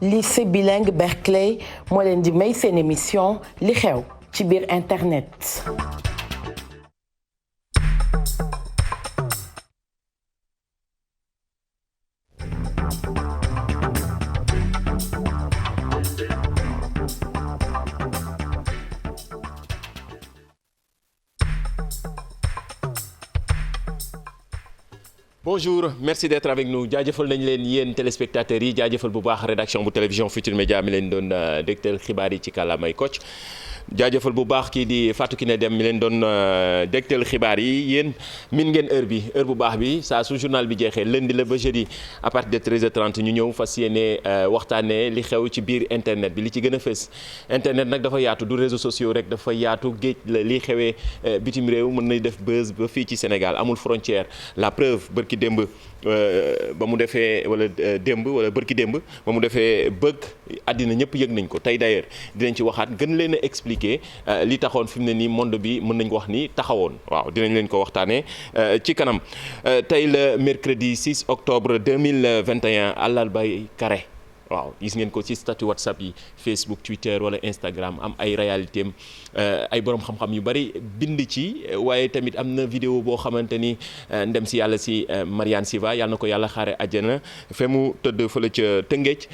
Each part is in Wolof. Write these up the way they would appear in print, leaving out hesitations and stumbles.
lycée bilingue Berkeley moo leen di may seen émission li xew ci biir internet. Bonjour, merci d'être avec nous jaajëfal nañ leen yéen téléspectateurs yi jaajëfal bu baax rédaction bu télévision Futurs Médias mi leen doon dégtal xibaar yi ci kàllaamay Kocc jaajëfal bu baax kii di Fatou Kiné Deme mi leen doon dégtal xibaar yi yéen min ngeen heure bu baax bi saa su journal bi jeexee lundi la ba jeudi à partir de 13h30 ñu ñëw fas yéene waxtaanee li xew ci biir internet bi li ci gën a fës internet nag dafa yaatu du réseaux sociaux rek dafa yaatu géej la li xewee bitim réew mën na def buzz ba fii ci Sénégal amul frontière la preuve bërki démb ba mu defee wala démb wala bërki démb ba mu defee bëgg àddina ñëpp yëg nañ ko tey d'ailleurs dinañ ci waxaat gën leen a expliquer li taxoon fi mu ne nii monde bi mën nañ ko wax ni taxawoon waaw dinañ leen ko waxtaanee ci kanam tey la mercredi 6 octobre 2021 àllarbay kare waaw gis ngeen ko ci statut WhatsApp yi Facebook Twitter wala Instagram am ay réalité am ay borom xam-xam yu bari bind ci waaye tamit am na vidéo boo xamante ni ndem si yàlla si Mariane Siva yàlla na ko yàlla xaare àjjana fe mu tëdd fële ca Tëngéej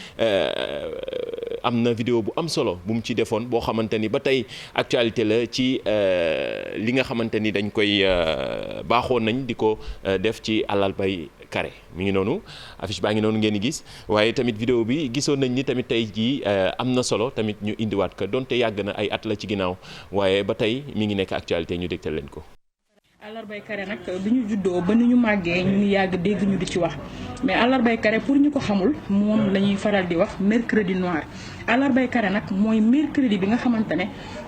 am na vidéo bu am solo bu mu ci defoon boo xamante ni ba tey actualité la ci li nga xamante ni dañ koy baaxoon nañ di ko def ci àllarbay kare mi ngi noonu affiche baa ngi noonu ngeen di gis waaye tamit vidéo bi gisoon nañ ni tamit tey jii am na solo tamit ñu indiwaat ko donte yàgg na ay at la ci ginnaaw waaye ba tey mi ngi nekk actualité ñu dégtal leen ko. àllarbay kare nag bi ñu juddoo ba ni ñu màggee ñu ngi yàgg dégg ñu di ci wax mais àllarbay kare pour ñu ko xamul moom la ñuy faral di wax mercredi noir àllarbay kare nag mooy mercredi bi nga xamante ne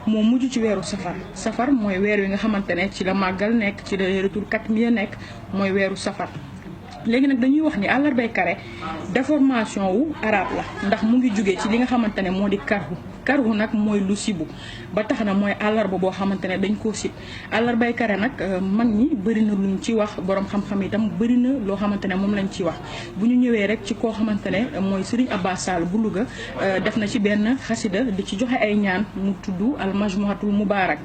moo mujj ci weeru safar mooy weer wi nga xamante ne ci la màggal nekk ci la retour katmiya nekk mooy weeru safar. léegi nag dañuy wax ni àllarbay kare déformation wu arabe la ndax mu ngi jugee ci li nga xamante ne moo di karhu nag mooy lu sibu ba tax na mooy àllarba boo xamante ne dañ koo sib àllarbay kare nag mag ñi bëri na luñ ci wax borom xam-xam itam bëri na loo xamante ne moom lañ ci wax bu ñu ñëwee rek ci koo xamante ne mooy Serigne Abbas Sall bu Louga def na ci benn xasida di ci joxe ay ñaan mu tudd al majmuhatul mubarak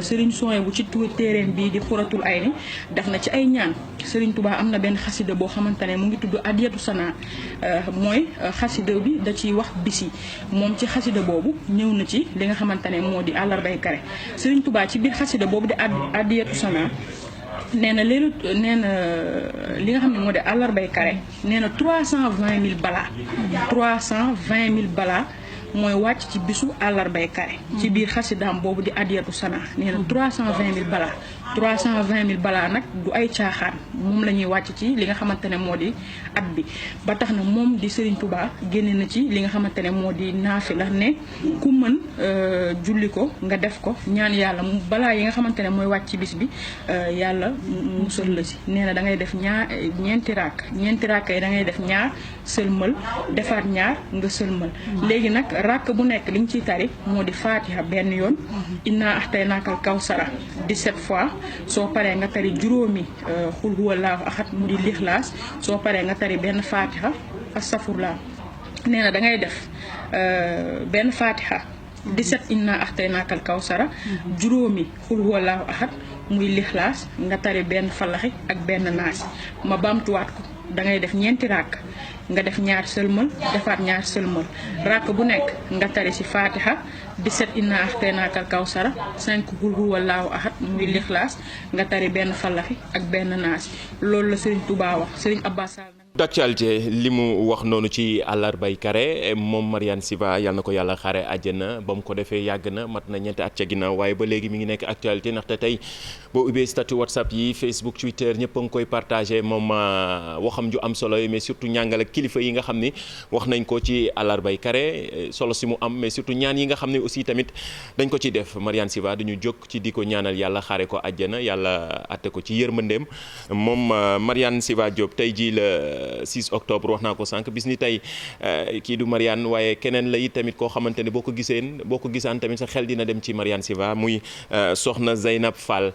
Serigne Soye bu ci téeréem bii di xuratul ayni def na ci ay ñaan Serigne Touba am na benn xasida boo xamante ne mu ngi tudd adiyatu sana mooy xasida bi da ciy wax bisi moom ci xasida boobu ñëw na ci li nga xamante ne moo di àllarbay kare Serigne Touba ci biir xasida boobu di adiyatu sana nee na li nga xam ne moo di àllarbay kare nee na 320 000 balaa mooy wàcc ci bisu àllarbay kare ci biir xasidaam boobu di adiyatu sana nee na 320 000 balaa nag du ay caaxaan moom la ñuy wàcc ci li nga xamante ne moo di at bi ba tax na moom di Serigne Touba génne na ci li nga xamante ne moo di naafila ne ku mën julli ko nga def ko ñaan yàlla balaa yi nga xamante ne mooy wàcc ci bis bi yàlla musal la si nee na da ngay def ñeenti raak yi da ngay def ñaar sëlmal defaat ñaar nga sëlmal léegi nag rakk bu nekk liñ ciy tari moo di fatiha benn yoon inna axtaynaakal kawsara 17 fois soo paree nga tari juróomi xul huwallaahu ahad mu di lixlaas soo paree nga tari benn fatiha astafurlaa nee na da ngay def benn fatiha 17 inna axtaynaakal kawsara juróomi xul huwallaahu ahad muy lixlaas nga tari benn falaxi ak benn naasi ma baamtuwaat ko da ngay def ñeenti rakk nga def ñaar sëlmal defaat ñaar sëlmal rakk bu nekk nga tari ci fatiha 17 inna axtaynaakal kawsara 5 qul huwallaahu ahad muy lixlaas nga tari benn falaxi ak benn naasi loolu la Serigne Touba wax Serigne Abbas Sall d'actualité li mu wax noonu ci àllarbay kare moom Mariane Siva yàlla na ko yàlla xaare àjjana ba mu ko defee yàgg na mat na ñeenti at ca ginnaaw waaye ba léegi mi ngi nekk actualité ndaxte tey boo ubbee statut WhatsApp yi Facebook Twitter ñëpp a ngi koy partagé moom waxam ju am solo yi mais surtout ñàngal ak kilifa yi nga xam ni wax nañ ko ci àllarbay kare solo si mu am mais surtout ñaan yi nga xam ne aussi tamit dañ ko ci def Mariane Siva dañu jóg ci di ko ñaanal yàlla xaare ko àjjana yàlla atte ko ci yërmandeem moom Mariane Siva Diop tey jii la 6 octobre wax naa ko sànq bis ni tey kii du Marianne waaye keneen la it tamit koo xamante ne boo ko gisaan tamit sa xel dina dem ci Marianne Siva muy soxna Zeynab Fall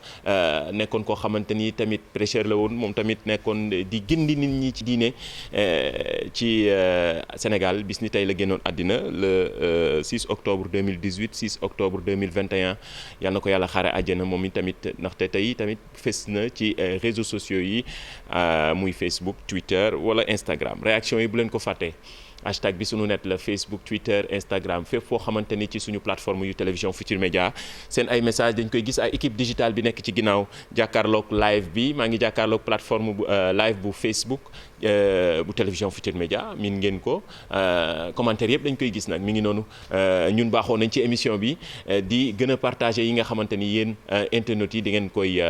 nekkoon koo xamante ni tamit prêcheur la woon moom tamit nekkoon di gindi nit ñi ci diine ci Sénégal bis ni tey la génnoon àddina le 6 octobre 2018 6 octobre 2021 yal na ko yàlla xaare àjjana moom tamit ndaxte tey tamit fës na ci réseaux sociaux yi muy Facebook Twitter wala Instagram réaction yi bu leen ko fàttee hashtag bi sunu net la Facebook Twitter Instagram fépp foo xamante ni ci suñu plateforme yu télévision Futurs Médias seen ay message dañ koy gis ay équipe digitale bi nekk ci ginnaaw jàkkaarloog live bi maa ngi jàkkaarloog plateforme bu live bu Facebook bu télévision Futurs Médias min ngeen ko commentaire yëpp dañ koy gis nag mi ngi noonu ñun baaxoo nañ ci émission bi di gën a partager yi nga xamante ni yéen internautes yi di ngeen koy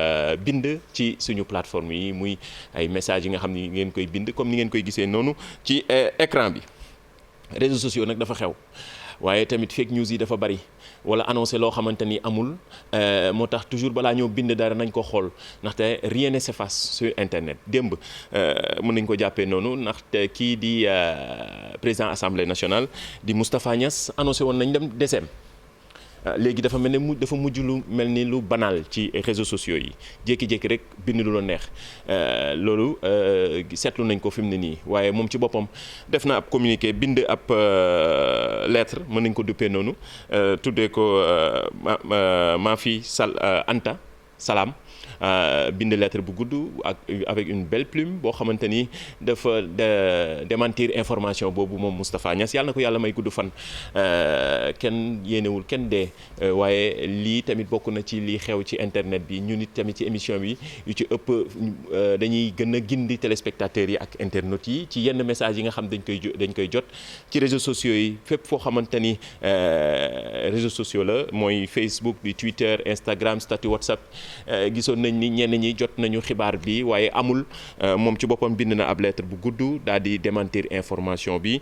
bind ci suñu plateforme yi muy ay messages yi nga xam ni ngeen koy bind comme ni ngeen koy gisee noonu ci écran bi. réseaux sociaux nag dafa xew waaye tamit fake news yi dafa bari wala annoncé loo xamante ni amul moo tax toujours balaa ñoo bind dara nañ ko xool ndaxte rien ne s'efface sur internet démb mën nañ ko jàppee noonu ndaxte kii di président assemblée nationale di Moustapha Niasse annoncé woon nañ dem décembre léegi dafa mel ne dafa mujj lu mel ni lu banal ci réseaux sociaux yi jékki-jékki rek bind lu la neex loolu seetlu nañ ko fi mu ne nii waaye moom ci boppam def na ab communiqué bind ab lettre mën nañ ko duppee noonu tuddee ko maa fi Anta Salam bind lettre bu gudd avec une belle plume boo xamante ni dafa démentir information boobu moom Moustapha Niasse yàlla na ko yàlla may gudd fan kenn yéenewul kenn dee waaye lii tamit bokk na ci lii xew ci internet bi ñu nit tamit ci émission bi yu ci ëpp dañuy gën a gindi téléspectateurs yi ak internautes yi ci yenn message yi nga xam dañ koy jot ci réseaux sociaux yi fépp foo xamante ni réseaux sociaux la mooy Facebook bi Twitter Instagram statut WhatsApp gisoon nañ ni ñenn ñi jot nañu xibaar bi waaye amul moom ci boppam bind na ab lettre bu gudd daal di démentir information bi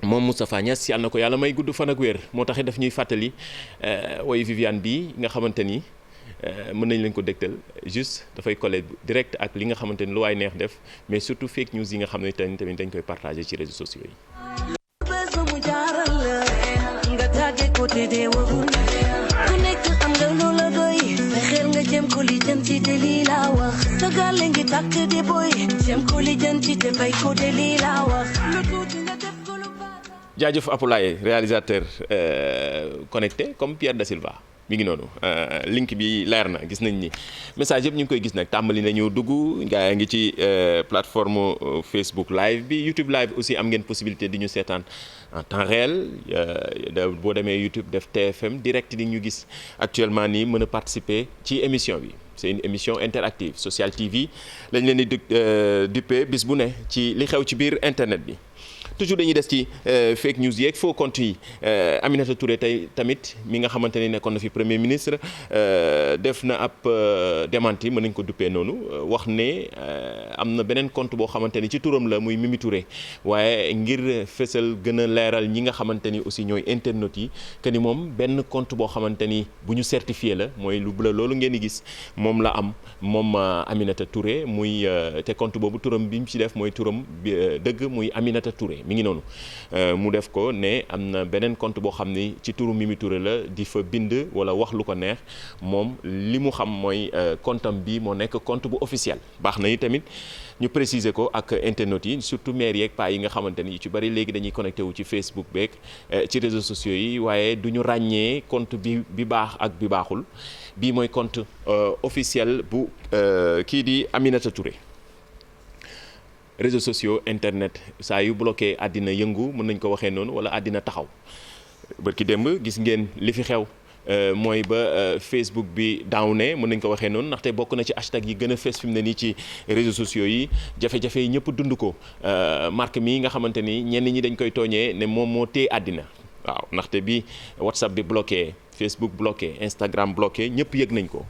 moom Moustapha Niasse yàlla na ko yàlla may gudd fan ak wér moo tax daf ñuy fàttali woy Viviane bi nga xamante ni mën nañ leen ko dégtal juste dafay coller direct ak li nga xamante ni lu waay neex def mais surtout fake news yi nga xam ne tamit dañ koy partager ci réseaux sociaux yi. Jem ko lijanti te lii laa wax sa gaale ngi tàkk de boy jem ko lijanti te bay ko de lii laa wax lu tuuti nga def ko lu baax. jaajëf Apulaye réalisateur connecté comme Pierre da Silva mi ngi noonu link bi leer na gis nañ ni message yëpp ñu ngi koy gis nag tàmbali nañu dugg gaa yaa ngi ci plateforme Facebook live bi YouTube live aussi am ngeen possibilité di ñu seetaan en temps réel boo demee YouTube def TFM direct di ñu gis actuellement nii mën a participer ci émission bi c'est une émission interactive Social TV lañ leen di duppee bis bu ne ci li xew ci biir internet bi. toujours dañuy des ci fake news yeeg faux compte yi Aminata Touré tey tamit mi nga xamante ne nekkoon na fi premier ministre def na ab démenti mën nañ ko duppee noonu wax ne am na beneen compte boo xamante ni ci turam la muy Mimi Touré waaye ngir fësal gën a leeral ñi nga xamante ni aussi ñooy internautes yi que ni moom benn compte boo xamante ni bu ñu certifié la mooy lu bula loolu ngeen di gis moom la am moom Aminata Touré muy te compte boobu turam bi mu ci def mooy turam dëgg muy Aminata Touré. mi ngi noonu mu def ko ne am na beneen compte boo xam ni ci turu Mimi Touré la di fa bind wala wax lu ko neex moom li mu xam mooy compte am bi moo nekk compte bu officiel baax na yi tamit ñu préciser ko ak internautes yi surtout maire yeeg paa yi nga xamante ni ci bari léegi dañuy connecté wu ci Facebook beeg ci réseaux sociaux yi waaye du ñu ràññee compte bi baax ak bi baaxul bii mooy compte officiel bu kii di Aminata Touré. réseaux sociaux internet saa yu bloqué àddina yëngu mën nañ ko waxee noonu wala àddina taxaw barki démb gis ngeen li fi xew mooy ba Facebook bi dawne mën nañ ko waxee noonu ndaxte bokk na ci hashtag yi gën a fees fi mu ne nii ci réseaux sociaux yi jafe-jafe yi ñëpp dund ko marque mi nga xamante ni ñenn ñi dañ koy tooñee ne moom moo téye àddina waaw ndaxte bi WhatsApp bi bloqué Facebook bloqué Instagram bloqué ñëpp yëg nañ ko.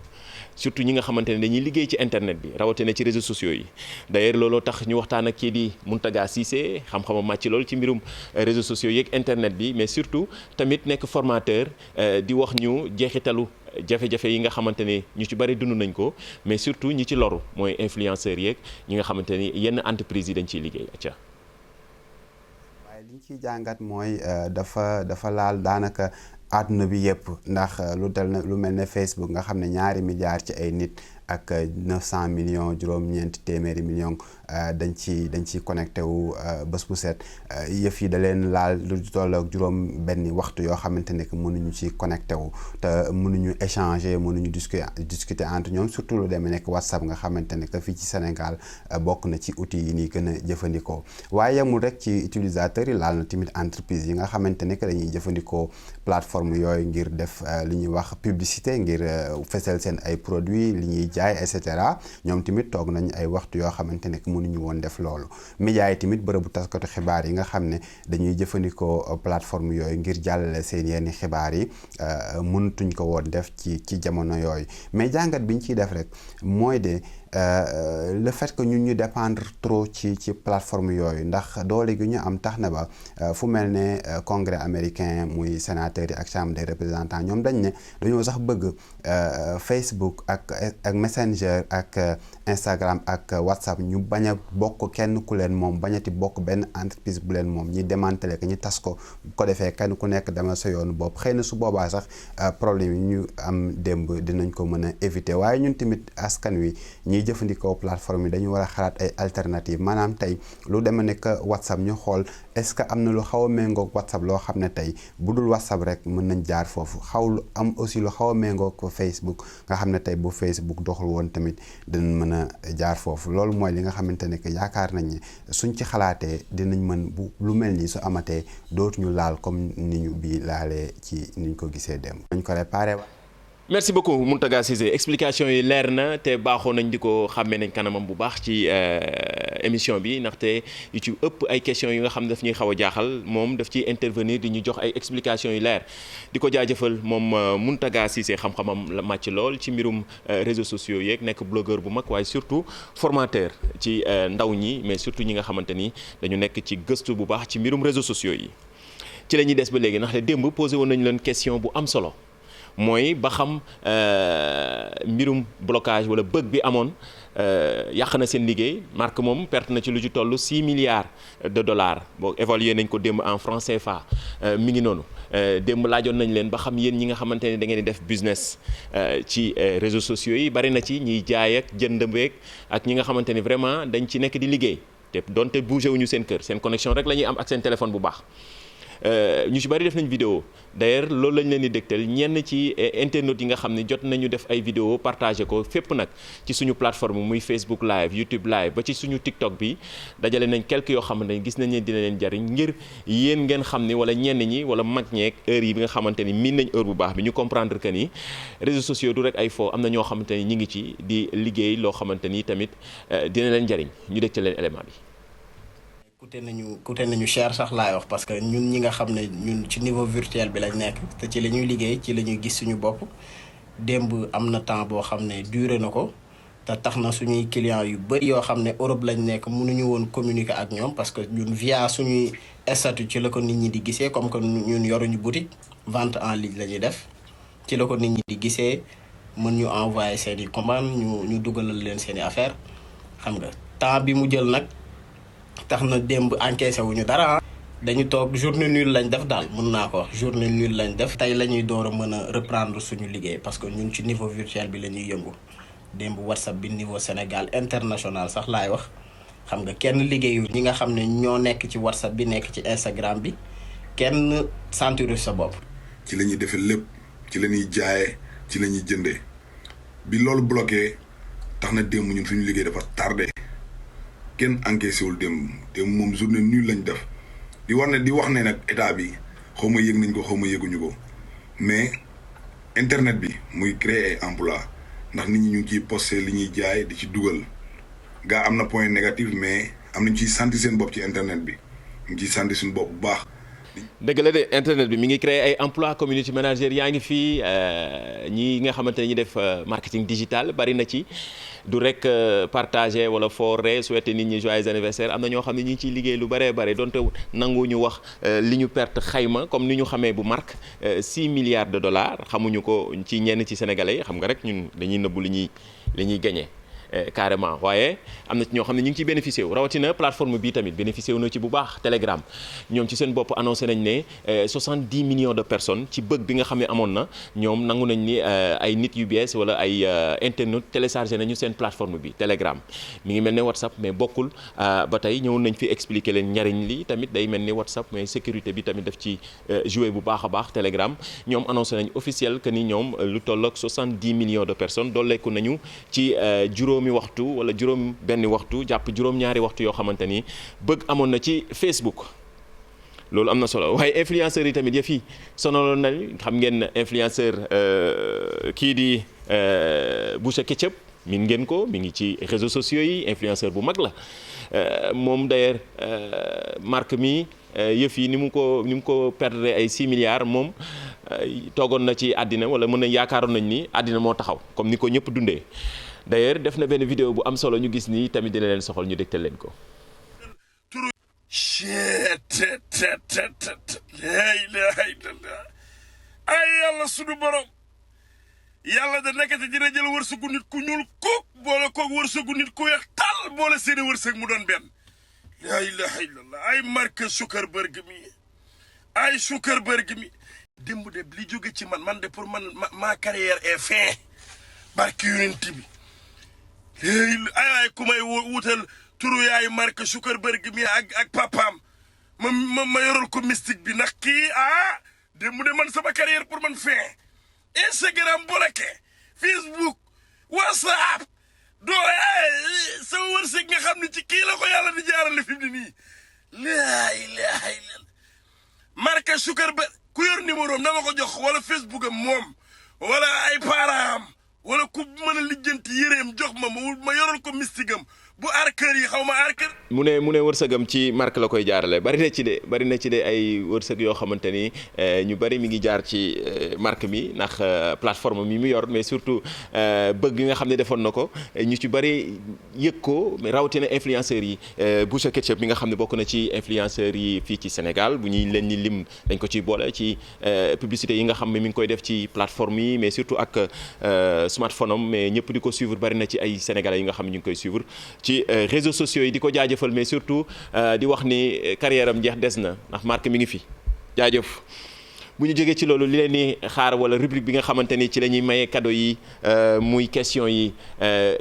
surtout ñi nga xamante ne dañuy liggéey ci internet bi rawatina ci réseaux sociaux yi d'ailleurs looloo tax ñu waxtaan ak kii di Mountaga Cissé xam-xamam màcc lool ci mbirum réseaux sociaux yeeg internet bi mais surtout tamit nekk formateur di wax ñu jeexitalu jafe-jafe yi nga xamante ni ñu ci bari dund nañ ko mais surtout ñi ci loru mooy influenceurs yeeg ñi nga xamante ni yenn entreprise yi dañ ciy liggéey acca. waaye li ñu ciy jàngat mooy dafa laal daanaka àdduna bi yëpp ndax lu mel ne Facebook nga xam ne 2 milliards ci ay nit ak 900 millions juróom-ñeenti téeméeri millions dañ ci connecté wu bés bu set yëf yi da leen laal lu toll ak juróom benni waxtu yoo xamante ne que mënuñu ci connecté wu te mënuñu échanger mënuñu discuter entre ñoom surtout lu demee nekk WhatsApp nga xamante ne que fii ci Sénégal bokk na ci outils yi ni gën a jëfandikoo waaye yemul rek ci utilisateurs yi laal na tamit entreprise yi nga xamante ne que dañuy jëfandikoo plateforme yooyu ngir def li ñuy wax publicité ngir fesal seen ay produits li ñuy jaay et cetera ñoom tamit toog nañ ay waxtu yoo xamante ne mënuñu woon def loolu médias yi tamit bërëbu taskatu xibaar yi nga xam ne dañuy jëfandikoo plateforme yooyu ngir jàllale seen yenn xibaar yi mënatuñ ko woon def ci jamono yooyu mais jàngat biñ ciy def rek mooy de le fait que ñun ñu dépendre trop ci plateforme yooyu ndax doole gi ñu am tax na ba fu mel ne congrès américain muy sénateur yi ak chambre des représentants ñoom dañ ne dañoo sax bëgg Facebook ak Messenger ak Instagram ak WhatsApp ñu bañ a bokk kenn ku leen moom bañati bokk benn entreprise bu leen moom ñi démantelé ko ñi tas ko bu ko defee kenn ku nekk dama sa yoonu bopp xëy na su boobaa sax problème yi ñu am démb dinañ ko mën a éviter waaye ñun tamit askan wi ñiy jëfandikoo plateforme yi dañu war a xalaat ay alternative maanaam tey lu deme ne que WhatsApp ñu xool est-ce que am na lu xaw a méngoog WhatsApp loo xam ne tey bu dul WhatsApp rek mën nañ jaar foofu am aussi lu xaw a méngoog Facebook nga xam ne tey bu Facebook doxul woon tamit dinañ mën a jaar foofu loolu mooy li nga xamante ne que yaakaar nañ ne suñ ci xalaatee dinañ mën bu lu mel nii su amatee dootuñu laal comme ni ñu bii laalee ci niñ ko gisee dem dañ ko réparé. merci beaucoup Mountaga Cissé explication yi leer na te baaxoo nañ di ko xàmmee nañ kanamam bu baax ci émission bi ndaxte yu ci ëpp ay questions yi nga xam ne daf ñuy xaw a jaaxal moom daf ciy intervenir di ñu jox ay explications yu leer di ko jaajëfal moom Mountaga Cissé xam-xamam la màcc lool ci mbirum réseaux sociaux yeeg nekk blogueur bu mag waaye surtout formateur ci ndaw ñi mais surtout ñi nga xamante ni dañu nekk ci gëstu bu baax ci mbirum réseaux sociaux yi ci la ñuy des ba léegi ndaxte démb posé woon nañu leen question bu am solo. mooy ba xam mbirum blocage wala bëgg bi amoon yàq na seen liggéey marque moom perte na ci lu ci toll 6 milliards de dollars boo évalué nañ ko démb en franc CFA mi ngi noonu démb laajoon nañ leen ba xam yéen ñi nga xamante ne da ngeen di def business ci réseaux sociaux yi bari na ci ñiy jaay ak jënd beeg ak ñi nga xamante ni vraiment dañ ci nekk di liggéey te donte bougé wuñu seen kër seen connexion rek la ñuy am ak seen téléphone bu baax. ñu ci bari def nañ vidéo d'ailleurs loolu lañ leen di dégtal ñenn ci internautes yi nga xam ne jot nañu def ay vidéo partagé ko fépp nag ci suñu plateforme muy Facebook live YouTube live ba ci suñu TikTok bi dajale nañ quelques yoo xamante ne gis nañ leen dina leen jariñ ngir yéen ngeen xam ni wala ñenn ñi wala mag ñeeg heure yi bi nga xamante ni miin nañ heure bu baax bi ñu comprendre que ni réseaux sociaux du rek ay faux am na ñoo xamante ni ñi ngi ci di liggéey loo xamante ni tamit dina leen jariñ ñu dégtal leen élément bi. coûté nañu cher sax laay wax parce que ñun ñi nga xam ne ñun ci niveau virtuel bi lañ nekk te ci la ñuy liggéey ci la ñuy gis suñu bopp démb am na temps boo xam ne duré na ko te tax na suñuy clients yu bëri yoo xam ne Europe lañ nekk mënuñu woon communiquer ak ñoom parce que ñun via suñuy statut ci la ko nit ñi di gisee comme que ñun yoruñu boutique vente en ligne la ñuy def ci la ko nit ñi di gisee mën ñu envoyer seen i commande ñu dugalal leen seen i affaire xam nga temps bi mu jël nag tax na démb encaissé wuñu dara dañu toog journée nulle lañ def daal mën naa ko wax journée nulle lañ def tey la ñuy door a mën a reprendre suñu liggéey parce que ñun ci niveau virtuel bi la ñuy yëngu démb WhatsApp bi niveau Sénégal international sax laay wax xam nga kenn liggéeyu ñi nga xam ne ñoo nekk ci WhatsApp bi nekk ci Instagram bi kenn sentiru sa bopp. ci la ñuy defee lépp ci la ñuy jaayee ci la ñuy jëndee bi loolu bloqué tax na démb ñun suñu liggéey dafa tardé. kenn encaissé wul démb moom journée nulle lañ def di wax ne nag état bi xaw ma yëg nañ ko xaw ma yëguñu ko mais internet bi muy créer ay emploi ndax nit ñi ñu ngi ciy posté li ñuy jaay di ci dugal gaa am na point négatif mais am nañ ciy sentir seen bopp ci internet bi ñu ciy sentir suñu bopp bu baax. dëgg la de internet bi mi ngi créer ay emploi community manager yaa ngi fii ñi nga xamante ne ñi def marketing digital bari na ci du rek partager wala foore souhaiter nit ñi joyeux anniversaire am na ñoo xam ne ñi ngi ciy liggéey lu bëree bëri donte nangu ñu wax li ñu perte xayma comme ni ñu xamee bu marque 6 milliards de dollars xamuñu ko ci ñenn ci sénégalais yi xam nga rek ñun dañuy nëbbu li ñuy gagné. Carrément waaye am na ci ñoo xam ne ñu ngi ciy bénéficié wu rawatina plateforme bi tamit bénéficié wu na ci bu baax Telegram ñoom ci seen bopp annoncé nañ ne 70 millions de personnes ci bëgg bi nga xam ne amoon na ñoom nangu nañ ni ay nit yu bees wala ay internautes téléchargé nañu seen plateforme bi Telegram mi ngi mel ne WhatsApp mais bokkul ba tey ñëwoon nañ fi expliquer leen njariñ li tamit day mel ni WhatsApp mais sécurité bi tamit daf ci joué bu baax a baax Telegram ñoom annoncé nañ officiel que ni ñoom lu toll ak 70 millions de personnes dooleeku nañu ci juróomi waxtu wala juróom benn waxtu jàpp juróom-ñaari waxtu yoo xamante ni bëgg amoon na ci Facebook loolu am na solo waaye influenceurs yi tamit yëf yi sonaloon nañ xam ngeen influenceur kii di Boucher Ketchup min ngeen ko mi ngi ci réseaux sociaux yi influenceur bu mag la moom d'ailleurs marque mi yëf yi ni mu ko perdre ay 6 milliards moom toogoon na ci àddina wala mën na yaakaaroon nañ ni àddina moo taxaw comme ni ko ñëpp dundee d'ailleurs def na benn vidéo bu am solo ñu gis ni tamit dina leen soxal ñu dégtal leen ko. laa ilaaha illallah ay yàlla sunu borom yàlla da nekkati dina jël wërsëgu nit ku ñuul kook boole kook wërsëgu nit ku weex tàll boole seeni wërsëg mu doon benn laa ilaaha illallah ay Mark Zuckerberg mi démb de li jóge ci man de pour man ma carrière est fin barki yonent bi ay ku may wutal turu yaay Mark Zuckerberg mi ak papaam ma yoral ko mystique bi ndax kii démb de man sama carrière pour man fin Instagram bloqué Facebook WhatsApp doo sama wërsëg nga xam ne ci kii la ko yàlla di jaarale fi mu ne nii laa ilaaha illallah Mark Zuckerberg ku yor numéro am na ma ko jox wala Facebook am moom wala ay parents am wala ku mën a lijjanti yéreem jox ma yoral ko mystique am bu arceur yi xaw ma arceur. mu ne wërsëgam ci marque la koy jaarale bari na ci de ay wërsëg yoo xamante ni ñu bari mi ngi jaar ci marque mi ndax plateforme mi mu yor mais surtout bëgg nga xam ne defoon na ko ñu ci bari yëg ko rawatina influenceurs yi Boucher Ketchup mi nga xam ne bokk na ci influenceurs yi fii ci Sénégal bu ñuy leen ni lim dañ ko ciy boole ci publicité yi nga xam ne mi ngi koy def ci plateforme yi mais surtout ak smartphone am mais ñëpp di ko suivre bari na ci ay sénégalais yi nga xam ne ñu ngi koy suivre. ci réseaux sociaux yi di ko jaajëfal mais surtout di wax ni carrière am jeex des na ndax marque mi ngi fi jaajëf bu ñu jógee ci loolu li leen ni xaar wala rubrique bi nga xamante ni ci la ñuy maye cadeau yi muy question yi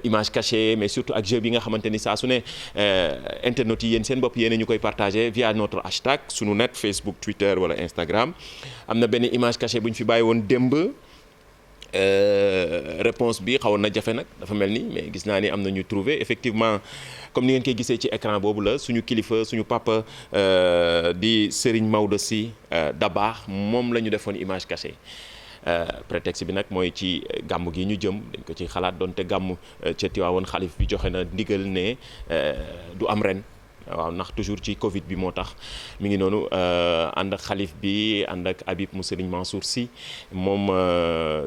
image cachée mais surtout ak jeu bi nga xamante ni saa su ne internautes yi yéen seen bopp yéen ñu koy partagé via notre hashtag sunu net Facebook Twitter wala Instagram am na benn image cachée bu ñu fi bàyyi woon démb. Réponse bi xawoon na jafe nag dafa mel ni mais gis naa ni am na ñu trouvé effectivement comme ni ngeen koy gisee ci écran boobu la suñu kilifa suñu papa di Serigne Maodo Sy Dabakh moom la ñu defoon image cachée prétexte bi nag mooy ci gàmm gi ñu jëm dañ ko ci xalaat doonte gàmm ca Tiwaawoon xalif bi joxe na ndigal ne du am ren. waaw ndax toujours ci Covid bi moo tax mi ngi noonu ànd ak xalif bi ànd ak Habib mu Serigne Mansour Sy moom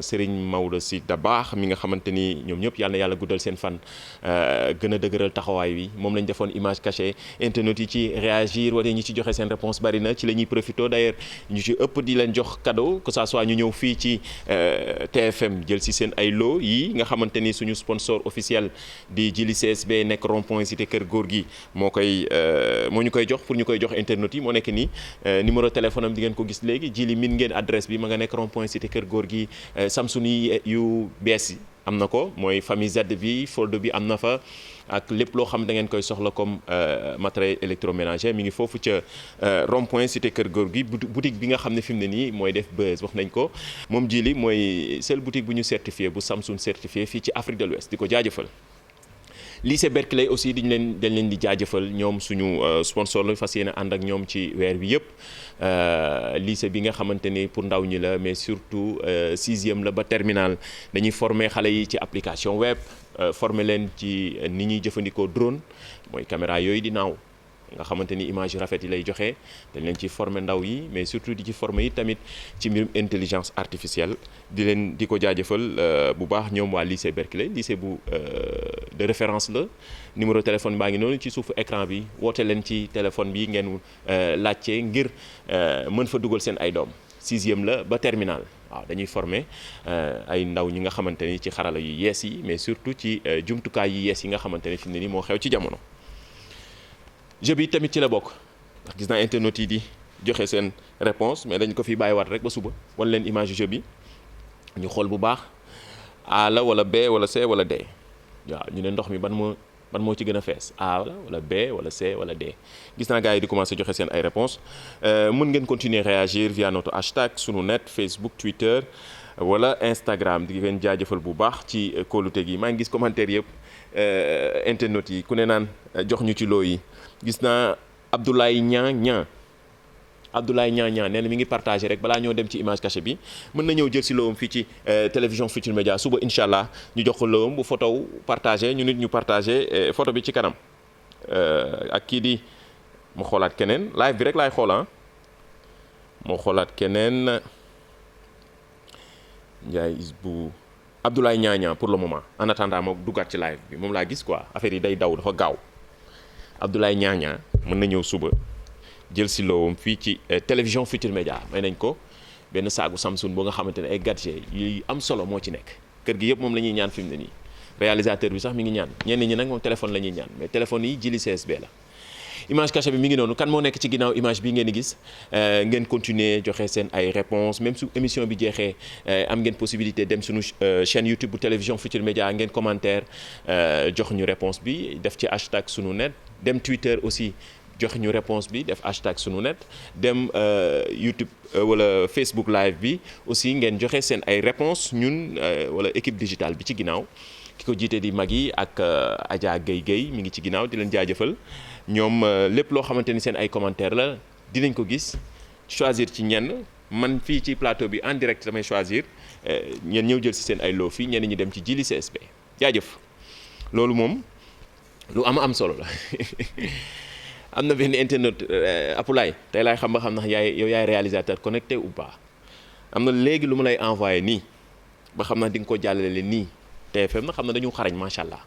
Serigne Maodo Sy Dabakh mi nga xamante ni ñoom ñëpp yàlla na yàlla guddal seen fan gën a dëgëral taxawaay wi moom lañ defoon image cachée internet yi ci réagir wala ñi ci joxe seen réponse bari na ci la ñuy profité d'ailleurs ñu ci ëpp di leen jox cadeau que ça soit ñu ñëw fii ci TFM jël si seen ay lot yi nga xamante ni suñu sponsor officiel di Jili CSB nekk rond-point cité Kër Góor gi moo ñu koy jox pour ñu koy jox internet yi moo nekk nii numéro téléphone am di ngeen ko gis léegi Jili min ngeen adresse bi ma nga nekk rond-point cité Kër Góor gi Samsung yi yu bees yi am na ko mooy famille Z bi Fold bi am na fa ak lépp loo xam da ngeen koy soxla comme matériel électroménager mi ngi foofu ca rond-point cité Kër Góor gi boutique bi nga xam ne fi mu ne nii mooy def buzz wax nañ ko moom Jili mooy seule boutique bu ñu certifié bu Samsung certifié fii ci Afrique de l'Ouest di ko jaajëfal. lycée Berkeley aussi dañ leen di jaajëfal ñoom suñu sponsor la fas yéene ànd ak ñoom ci weer bi yëpp lycée bi nga xamante ni pour ndaw ñi la mais surtout 6e la ba terminal dañuy former xale yi ci application web former leen ci ni ñuy jëfandikoo drone mooy caméra yooyu di naaw nga xamante ni image yu rafet yi lay joxe dañ leen ci former ndaw yi mais surtout di ci former yi tamit ci mbirum intelligence artificielle di ko jaajëfal bu baax ñoom waa lycée Berkeley lycée bu de référence la numéro téléphone baa ngi noonu ci suufu écran bi woote leen ci téléphone bi ngeen laajte ngir mën fa dugal seen ay doom 6e la ba terminal waaw dañuy former ay ndaw ñi nga xamante ni ci xarala yu yees yi mais surtout ci jumtukaay yu yees yi nga xamante ne fi mu ne nii moo xew ci jamono. jeu bi tamit ci la bokk ndax gis naa internet yi di joxe seen réponse mais dañ ko fi bàyyiwaat rek ba suba wan leen image jeu bi ñu xool bu baax A la wala B wala C wala D waaw ñu ne ndox mi ban moo ci gën a fees A la wala B wala C wala D gis naa gars yi di commencer joxe seen ay réponses mën ngeen continuer réagir via notre hashtag sunu net Facebook Twitter wala Instagram di ngeen jaajëfal bu baax ci kóolute gi maa ngi gis commentaire yëpp internet yi ku ne naan jox ñu ci loo yi gis naa Abdoulaye Niang nee na mi ngi partagé rek balaa ñoo dem ci image cachée bi mën na ñëw jël si loom fii ci télévision Futurs Médias suba incha allah ñu jox ko loom bu photo partagé ñu nit ñu partagé photo bi ci kanam ak kii di mu xoolaat keneen live bi rek laay xool moo xoolaat keneen Ndiaye bu Abdoulaye Niang pour le moment en attendant moo duggaat ci live bi moom laa gis quoi affaire yi day daw dafa gaaw Abdoulaye Niang mën na ñëw suba jël si loowam fii ci télévision Futurs Médias may nañ ko benn saagu Samsung boo nga xamante ne ay gadget yu am solo moo ci nekk kër gi yëpp moom la ñuy ñaan fi mu ne nii réalisateur bi sax mi ngi ñaan ñenn ñi nag moom téléphone la ñuy ñaan mais téléphone yi jili CSB la. image cachée bi mi ngi noonu kan moo nekk ci ginnaaw image bi ngeen di gis ngeen continuer joxe seen ay réponses même su émission bi jeexee am ngeen possibilité dem suñu chaîne YouTube bu télévision Futurs Médias ngeen commentaire jox ñu réponse bi def ci hashtag sunu net dem Twitter aussi jox ñu réponse bi def hashtag sunu net dem YouTube wala Facebook live bi aussi ngeen joxe seen ay réponses ñun wala équipe digitale bi ci ginnaaw ki ko jiite di Magui ak Adja Guèye mi ngi ci ginnaaw di leen jaajëfal ñoom lépp loo xamante ni seen ay commentaires la dinañ ko gis choisir ci ñenn man fii ci plateau bi en direct damay choisir ñeen ñëw jël si seen ay loo fii ñenn ñi dem ci jili CSB jaajëf loolu moom lu am solo la. am na benn internet Apulaay tey laay xam ba xam ndax yow yaay réalisateur connecté ou pas am na léegi lu ma lay envoyé nii ba xam na di nga ko jàllale nii TFM na xam na dañu xarañ macha allah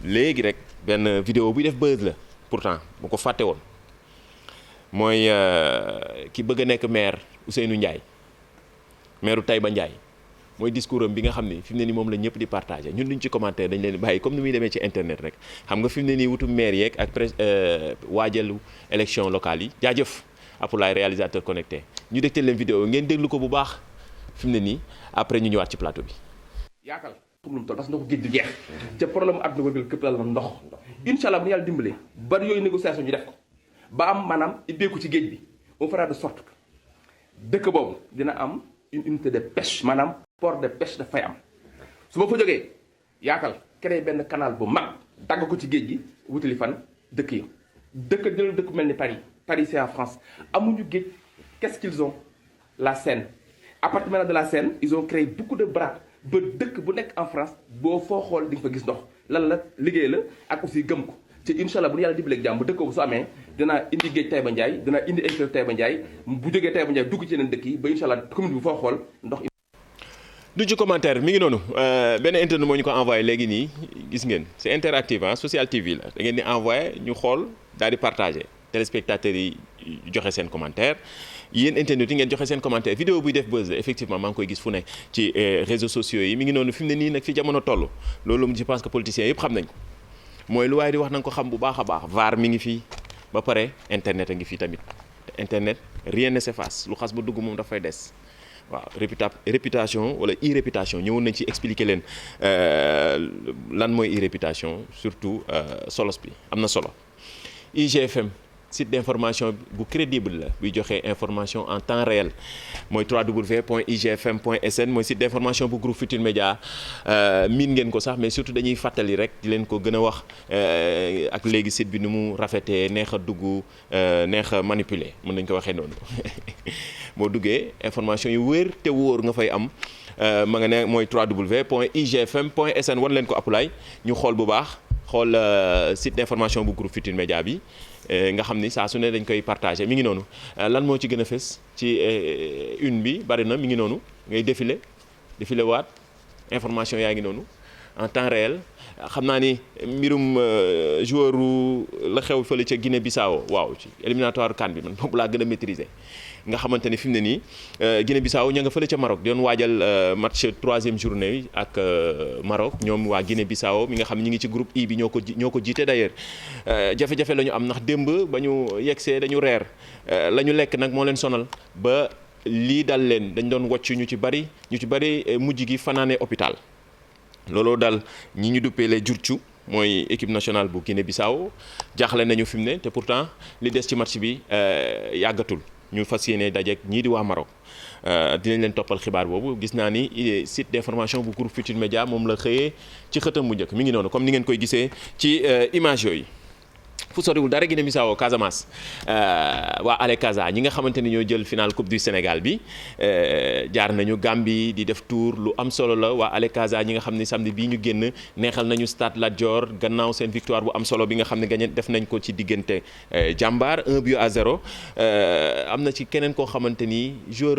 léegi rek benn vidéo buy def buzz la pourtant bu ko fàtte woon mooy ki bëgg a nekk maire Ousseynou Ndiaye maire Taïba Ndiaye mooy discours am bi nga xam ni fi mu ne nii moom la ñëpp di partagé ñun duñ ci commentaire dañ leen di bàyyi comme ni muy demee ci internet rek xam nga fi mu ne nii wutum maire yeeg ak waajalu élection locale yi jaajëf Apulaay réalisateur connecté ñu dégtal leen vidéo ngeen déglu ko bu baax fi mu ne nii après ñu ñëwaat ci plateau bi. yaatal comme lu mu toll parce que ndox géej du jeex ca problème àdduna wërgal këpp la ndox incha allah bu ñu yàlla dimbalee bari yooyu négociation ñu def ko ba am maanaam ibbeeku ci géej bi on fera de sorte que dëkk boobu dina am une unité de pêche maanaam port de pêche dafay am su ma fa jógee yaatal créé benn canal bu mag dagg ko ci géej gi wutali fan dëkk yi jël dëkk mel ni Paris c'est en France amuñu géej qu'est-ce qu'ils ont la Seine à partir de la Seine ils ont créé beaucoup de bras ba dëkk bu nekk en France boo foo xool di nga fa gis ndox lan la liggéey la ak aussi gëm ko ci incha allah bu ñu yàlla dimbalee jàmm bu dëkk bu su amee dinaa indi géej Taïba Ndiaye dinaa indi électeur Taïba Ndiaye bu jógee Taïba Ndiaye dugg ci yeneen dëkk yi ba incha allah commune bi foo xool ndox. du ci commentaire mi ngi noonu benn internet moo ñu ko envoyé léegi nii gis ngeen c'est interactif Social TV la da ngeen di envoyé ñu xool daal di partagé téléspectateurs yi joxe seen commentaire yéen internet yi ngeen joxe seen commentaire vidéo buy def buzz effectivement maa ngi koy gis fu ne ci réseaux sociaux yi mi ngi noonu fi mu ne nii nag fi jamono toll loolu je pense que politiciens yëpp xam nañ ko mooy lu waaye di wax na nga ko xam bu baax a baax VAR mi ngi fii ba pare internet a ngi fii tamit te internet rien ne s'efface lu xas ba dugg moom dafay des waaw réputation wala irréputation ñëwoon nañ ci expliquer leen lan mooy irréputation surtout solos bi am na solo IGFM site d'information bu crédible la buy joxe information en temps réel mooy www.igfm.sn mooy site d'information bu groupe Futurs Médias miin ngeen ko sax mais surtout dañuy fàttali rek di leen ko gën a wax ak léegi site bi ni mu rafetee neex a dugg neex a manipuler mën nañ ko waxee noonu boo duggee information yu wér te wóor nga fay am ma nga ne mooy www.igfm.sn wan leen ko appulaay ñu xool bu baax xool site d'information bu groupe Futurs Médias bi nga xam ni saa su ne dañ koy partagé mi ngi noonu lan moo ci gën a fës ci une bi bari na mi ngi noonu ngay défilé waat information yaa ngi noonu en temps réel xam naa ni mbirum joueur la xew fële ca Guinée Bissau waaw ci éliminatoire CAN bi man boobu laa gën a maîtriser nga xamante ni fi mu ne nii Guinée Bissau ña nga fële ca Maroc doon waajal match 3e journée ak Maroc ñoom waa Guinée Bissau mi nga xam ñi ngi ci groupe I bi ñoo ko jiite d'ailleurs jafe-jafe la ñu am ndax démb ba ñu yegsee dañu reer la ñu lekk nag moo leen sonal ba lii dal leen dañ doon wàcc ñu ci bari mujj gi fanaane hôpital looloo dal ñi ñu duppee les Djurthiou mooy équipe nationale bu Guinée Bissau jaaxle nañu fi mu ne te pourtant li des ci match bi yàggatul ñu fas yéene dajeek ñii di waa Maroc dinañ leen toppal xibaar boobu gis naa ni site d'information bu groupe Futurs Médias moom la xëyee ci xëtam bu njëkk mi ngi noonu comme ni ngeen koy gisee ci image yooyu. fu soriwul dara Guinée Bissau Casamance waa Ale Casa ñi nga xamante ni ñoo jël final coupe du Sénégal bi jaar nañu Gambie di def tour lu am solo la waa Ale Casa ñi nga xam ne samedi bii ñu génn neexal nañu Stade Lat Dior gannaaw seen victoire bu am solo bi nga xam ne gagné def nañ ko ci diggante Jàmbaar 1-0 am na ci keneen koo xamante ni joueur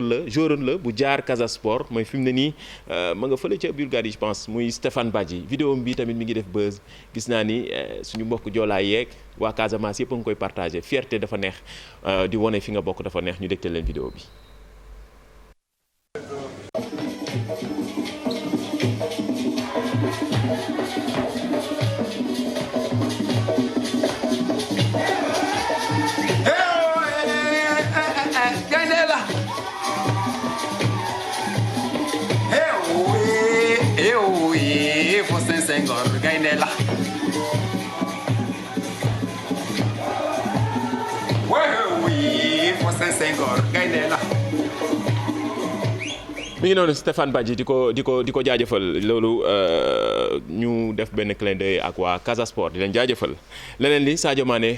la bu jaar Casa Sport mooy fi mu ne nii ma nga fële ca Bulgarie je pense muy Stéphane Badji vidéo bi tamit mi ngi def buzz gis naa ni suñu mbokk joolaa yeeg waa Casamance yëpp a ngi koy partagé fierté dafa neex di wone fi nga bokk dafa neex ñu dégtal leen vidéo bi. mi ngi noonu Stéphane Badji di ko jaajëfal loolu ñu def benn clin d'œil ak waa Casa Sport di leen jaajëfal leneen li Sadio Mané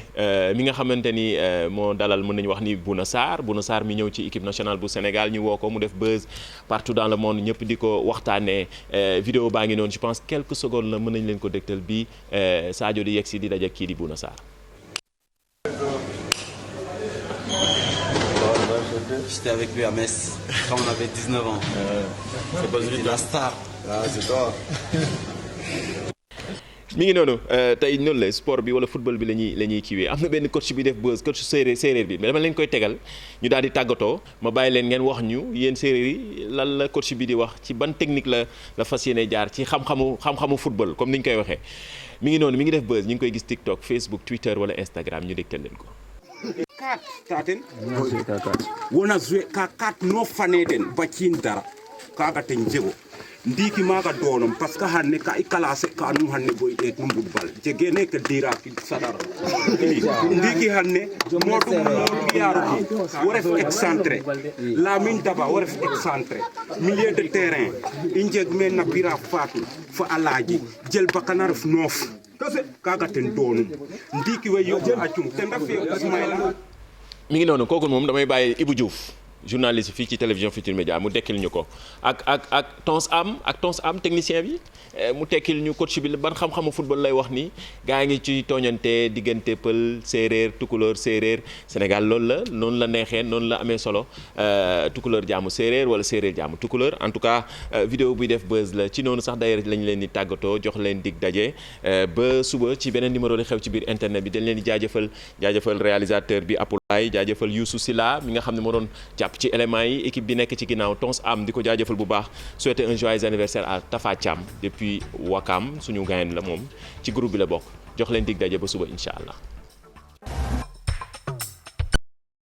mi nga xamante ni moo dalal mën nañu wax ni Bouna Sarr mi ñëw ci équipe nationale bu Sénégal ñu woo ko mu def buzz partout dans le monde ñëpp di ko waxtaanee vidéo baa ngi noonu je pense quelques secondes la mën nañ leen ko dégtal bi Sadio di yegsi di daje kii di Bouna Sarr. J'étais avec lui à Metz quand on avait 19 ans. C'est pas lui la star. Ah, c'est toi. mi ngi noonu tey noonu la sport bi wala football bi la ñuy kiiwee am na benn coach bi def buzz coach séeréer bi mais dama leen koy tegal ñu daal di tàggatoo ma bàyyi leen ngeen wax ñu yéen séeréer yi lan la coach bi di wax ci ban technique la fas yéene jaar ci xam-xamu football comme ni ñu koy waxee mi ngi noonu mi ngi def buzz ñu ngi koy gis TikTok Facebook Twitter wala Instagram ñu dégtal leen ko. kat taten wona joué ka kat no faneden bacin dara kaga ten jego ndiki maga donom parce que hanne ka i classé ka num hanne boy et num football jegene ke dira ki sadar ndiki hanne modum yaro woref excentré la min daba woref excentré milieu de terrain injeg men na pira fatu fa alaji jël bakanar f nof kaga ten donum ndiki way yo acum ten dafi Ismaïla mi ngi noonu kooku moom damay bàyyi Ibou Diouf journaliste fii ci télévision Futurs Médias mu dekkil ñu ko ak Tons Am technicien bi mu tekkil ñu coach bi ban xam-xamu football lay wax ni gaa ngi ci tooñante diggante pël séeréer tukulóor séeréer Sénégal loolu la noonu la neexee noonu la amee solo tukulóor jaamu séeréer wala séeréer jaamu tukulóor en tout cas vidéo buy def buzz la ci noonu sax d'ailleurs lañ leen di tàggatoo jox leen dig daje ba suba ci beneen numéro di xew ci biir internet bi dañ leen di jaajëfal réalisateur bi Apulaay jaajëfal Youssou Silla mi nga xam ne moo doon jàpp ci éléments yi équipe bi nekk ci ginnaaw Tons Am di ko jaajëfal bu baax souhaiter un joyeux anniversaire à Tafa Thiam depuis Wakam suñu gayen la moom ci groupe bi la bokk jox leen dig daje ba suba incha allah.